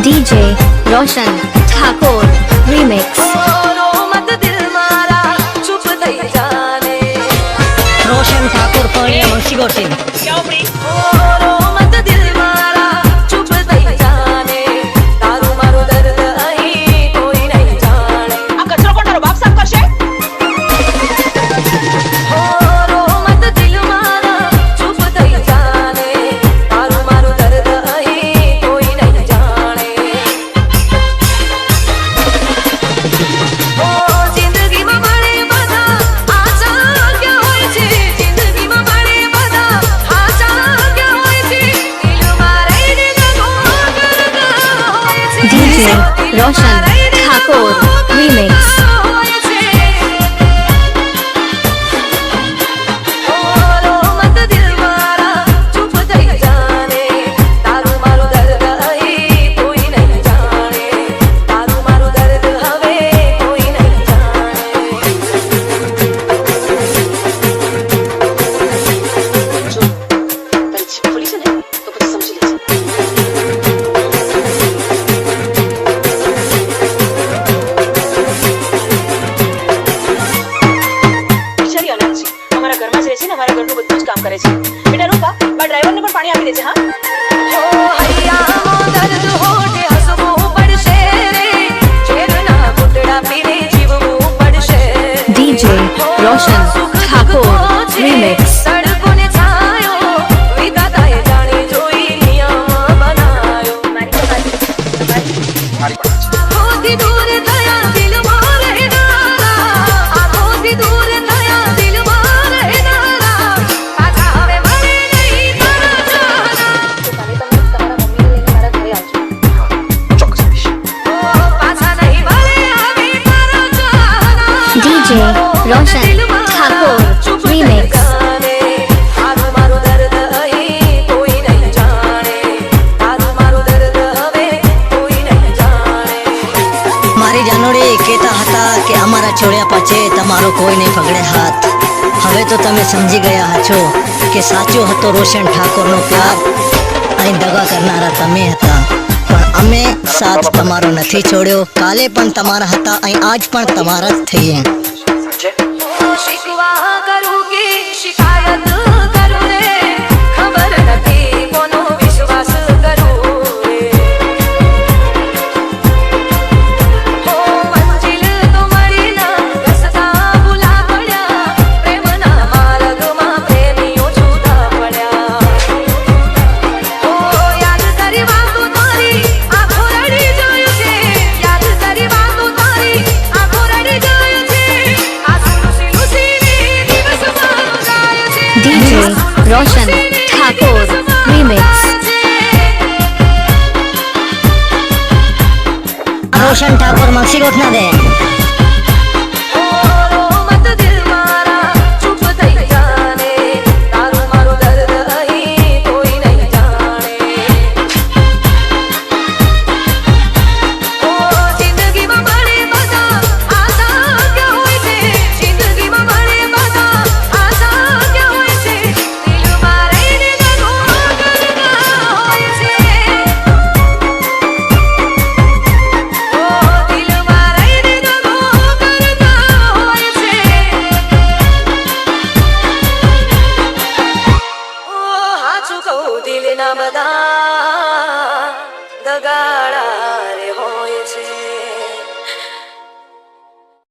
DJ रोशन Thakur remix. रोशन ठाकुर पौड़िया मुंशी गोटी DJ रोशन Thakur remix. हमारा घर में બધું જ કામ કરે છે બેટા રૂપા બા ડ્રાઈવર ને પણ પાણી આપી દેજે હા ઓ હૈયા મો દર્દ હોઠે હસવું પડશે રે છેરના ઘૂંટડા પીને જીવવું પડશે डीजे रोशन ठाकुर रीमिक्स। સડકોને છાયો વિધાતાએ જાણી જોઈ નિયમ બનાયો આંખોથી દૂર થયા દિલમાં રહેનારા આંખોથી દૂર થયા દિલમાં રહેનારા પાછા હવે મળે નહીં તારા જાના પાછા નહીં મળે હવે તારા જાના डीजे रोशन ठाकुर रीमिक्स। મારી જાનોડી કહેતા હતા કે અમારા છોડ્યા પછી તમારો કોઈ નહીં પકડે હાથ। હવે તો તમે સમજી ગયા છો કે સાચો હતો રોશન ઠાકોરનો પ્યાર અને દગા કરનારા તમે હતા, પણ અમે સાથ તમારો નથી છોડ્યો। કાલે પણ તમારા હતા અને આજ પણ તમારા જ થઈએ। શિકવા કરું કે શિકાયત કરું રે ખબર નથી કોનો વિશ્વાસ કરું રે હો મંજિલ તો મળી ના રસ્તા ભૂલા પડ્યા પ્રેમના માર્ગમાં પ્રેમીઓ જુદા પડ્યા હો યાદ કરી વાતો તારી આંખો રડી જોયું છે યાદ કરી વાતો તારી આંખો રડી જોયું છે डीजे रोशन ठाकुर रीमिक्स। રોશન ઠાકોર મક્ષી ગોઠ ના દે। દિલના બધા દગાડા રે